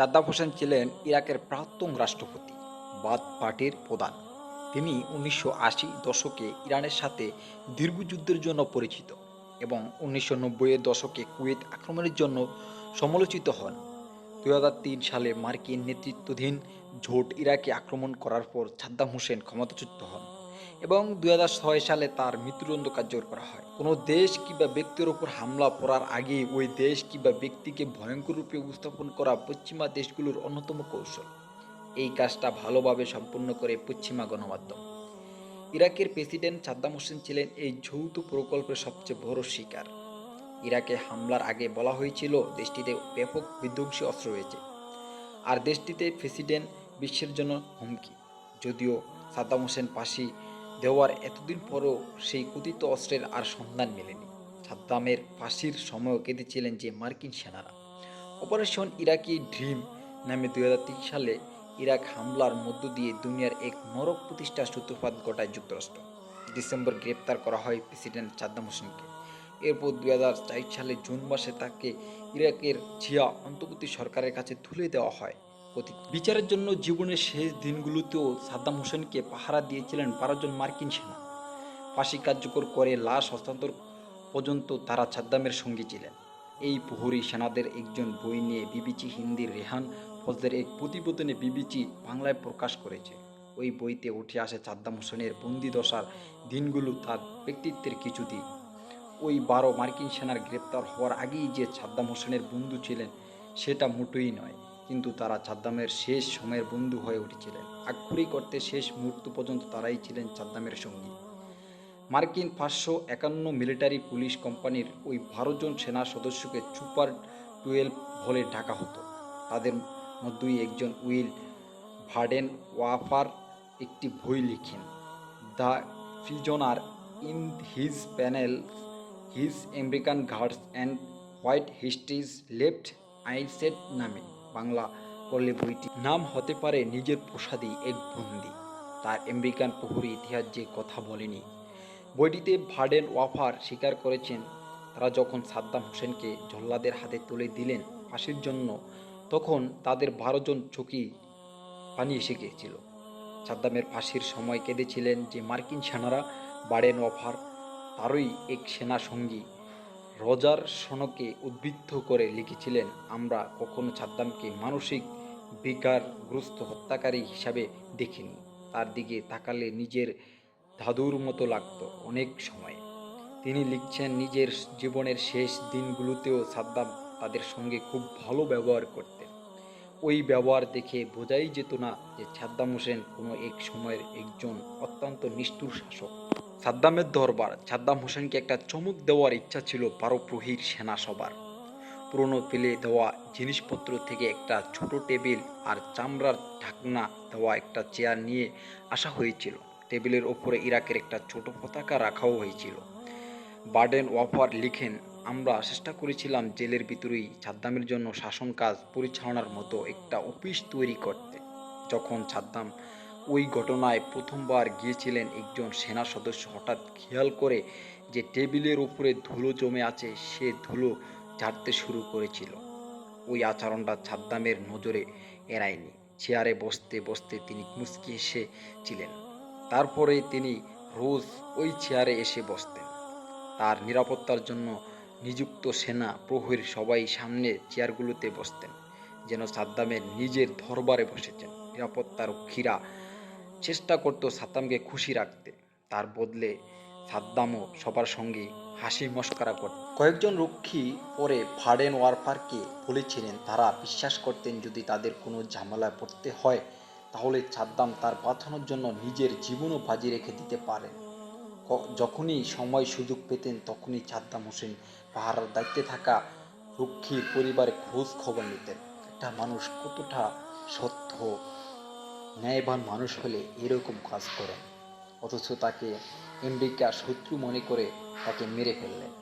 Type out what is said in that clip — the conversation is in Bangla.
সাদ্দাম হোসেন ছিলেন ইরাকের প্রাক্তন রাষ্ট্রপতি, বাথ পার্টির প্রধান। তিনি ১৯৮০ দশকে ইরানের সাথে দীর্ঘ যুদ্ধের জন্য পরিচিত এবং ১৯৯০-এর দশকে কুয়েত আক্রমণের জন্য সমালোচিত হন। ২০০৩ সালে মার্কিন নেতৃত্বাধীন জোট ইরাকে আক্রমণ করার পর সাদ্দাম হোসেন ক্ষমতাচ্যুত হন এবং ২০০৬ সালে তার মৃত্যুদণ্ড কার্যকর করা হয়। কোনো দেশ কিংবা ব্যক্তির ওপর হামলা করার আগে ওই দেশ কিংবা ব্যক্তিকে ভয়ঙ্কর রূপে উপস্থাপন করা পশ্চিমা দেশগুলোর অন্যতম কৌশল। এই কাজটা ভালোভাবে সম্পন্ন করে পশ্চিমা গণমাধ্যম। ইরাকের প্রেসিডেন্ট সাদ্দাম হোসেন ছিলেন এই যৌথ প্রকল্পের সবচেয়ে বড় শিকার। ইরাকে হামলার আগে বলা হয়েছিল দেশটিতে ব্যাপক বিধ্বংসী অস্ত্র রয়েছে আর দেশটিতে প্রেসিডেন্ট বিশ্বের জন্য হুমকি। যদিও সাদ্দাম হোসেন ফাঁসি দেওয়ার এতদিন পরও সেই কথিত অস্ত্রের আর সন্ধান মেলেনি। সাদ্দামের ফাঁসির সময়ও কেঁদেছিলেন যে মার্কিন সেনারা। অপারেশন ইরাকি ড্রিম নামে ২০০৩ সালে ইরাক হামলার মধ্য দিয়ে দুনিয়ার এক নরক প্রতিষ্ঠার সূত্রপাত ঘটায় যুক্তরাষ্ট্র। ডিসেম্বর গ্রেপ্তার করা হয় প্রেসিডেন্ট সাদ্দাম হোসেনকে। এরপর ২০০৪ সালে জুন মাসে তাকে ইরাকের জিয়া অন্তর্বর্তী সরকারের কাছে তুলে দেওয়া হয়। বিচারের জন্য জীবনের শেষ দিনগুলোতেও সাদ্দাম হোসেনকে পাহারা দিয়েছিলেন ১২ জন মার্কিন সেনা। ফাঁসি কার্যকর করে লাশ হস্তান্তর পর্যন্ত তারা সাদ্দামের সঙ্গী ছিলেন। এই প্রহরী সেনাদের একজন বই নিয়ে বিবিসি হিন্দির রেহান ফজলের এক প্রতিবেদনে বিবিসি বাংলায় প্রকাশ করেছে। ওই বইতে উঠে আসে সাদ্দাম হোসেনের বন্দিদশার দিনগুলো, তার ব্যক্তিত্বের কিছু দিক। ওই ১২ মার্কিন সেনার গ্রেপ্তার হওয়ার আগেই যে সাদ্দাম হোসেনের বন্ধু ছিলেন সেটা মোটেই নয়, কিন্তু তারা সাদ্দামের শেষ সময়ের বন্ধু হয়ে উঠেছিলেন। আক্ষরিক অর্থে শেষ মুহূর্ত পর্যন্ত তারাই ছিলেন সাদ্দামের সঙ্গী। মার্কিন ৫৫১ মিলিটারি পুলিশ কোম্পানির ওই ১২ জন সেনা সদস্যকে সুপার ১২ বলে ডাকা হতো। তাদের মধ্যেই একজন উইল ভার্ডেন ওয়াফার একটি বই লিখেন, দ্য প্রিজনার ইন হিজ প্যানেল, his American guards and what histories left unsaid নামে। বাংলা করলে বইটির নাম হতে পারে নিজের প্রসাদী এক বন্দি, তার আমেরিকান প্রহরী ইতিহাস যে কথা বলেনি। বইটিতে ভার্ডেন ওয়াফার স্বীকার করেছেন, তারা যখন সাদ্দাম হোসেনকে জল্লাদের হাতে তুলে দিলেন ফাঁসির জন্য, তখন তাদের ১২ জন চোখই পানি এসে গিয়েছিল। সাদ্দামের ফাঁসির সময় কেঁদেছিলেন যে মার্কিন সেনারা। ভার্ডেন ওয়াফার তারই এক সেনা সঙ্গী রজার শনকে উদ্বুদ্ধ করে লিখেছিলেন, আমরা কখনো সাদ্দামকে মানসিক বিকারগ্রস্ত হত্যাকারী হিসাবে দেখিনি। তার দিকে তাকালে নিজের দাদুর মতো লাগতো অনেক সময়। তিনি লিখছেন, নিজের জীবনের শেষ দিনগুলোতেও সাদ্দাম তাদের সঙ্গে খুব ভালো ব্যবহার করতেন। ওই ব্যবহার দেখে বোঝাই যেত না যে সাদ্দাম হোসেন কোনো এক সময়ের একজন অত্যন্ত নিষ্ঠুর শাসক। সাদ্দামের দরবার সাদ্দাম হোসেনকে একটা চমক দেওয়ার ইচ্ছা ছিল ১২ প্রহরীর সেনা সবার। পুরনো ফেলে দেওয়া জিনিসপত্র থেকে একটা ছোট টেবিল আর চামড়ার ঢাকনা দেওয়া একটা চেয়ার নিয়ে আসা হয়েছিল। টেবিলের ওপরে ইরাকের একটা ছোট পতাকা রাখাও হয়েছিল। ভার্ডেন ওয়াফার লিখেন, আমরা চেষ্টা করেছিলাম জেলের ভিতরেই সাদ্দামের জন্য শাসন কাজ পরিচালনার মতো একটা অফিস তৈরি করতে। যখন সাদ্দাম ওই ঘটনায় প্রথমবার গিয়েছিলেন, একজন সেনা সদস্য হঠাৎ খেয়াল করে যে টেবিলের উপরে ধুলো জমে আছে, সে ধুলো ঝাড়তে শুরু করেছিল। ওই আচরণটা সাদ্দামের নজরে এড়ায়নি। চেয়ারে বসতে বসতে তিনি মুচকি হেসেছিলেন। তারপরে তিনি রোজ ওই চেয়ারে এসে বসতেন। তার নিরাপত্তার জন্য নিযুক্ত সেনা প্রহরী সবাই সামনে চেয়ারগুলোতে বসতেন, যেন সাদ্দামের নিজের দরবারে বসেছেন। নিরাপত্তা রক্ষীরা চেষ্টা করত সাদ্দামকে খুশি রাখতে, তার বদলে সাদ্দামও সবার সঙ্গে হাসি মশকরা করত। কয়েকজন রক্ষী পরে ভার্ডেন ওয়ারফারকে বলেছিলেন, তারা বিশ্বাস করতেন যদি তাদের কোনো ঝামেলায় পড়তে হয় তাহলে সাদ্দাম তার বাঁচানোর জন্য নিজের জীবনও বাজি রেখে দিতে পারেন। যখনই সময় সুযোগ পেতেন তখনই সাদ্দাম হোসেন পাহারার দায়িত্বে থাকা রক্ষীর পরিবারে খোঁজ খবর নিতেন। একটা মানুষ কতটা সত্য ন্যায়বান মানুষ হলে এরকম কাজ করেন, অথচ তাকে আমেরিকা শত্রু মনে করে তাকে মেরে ফেললেন।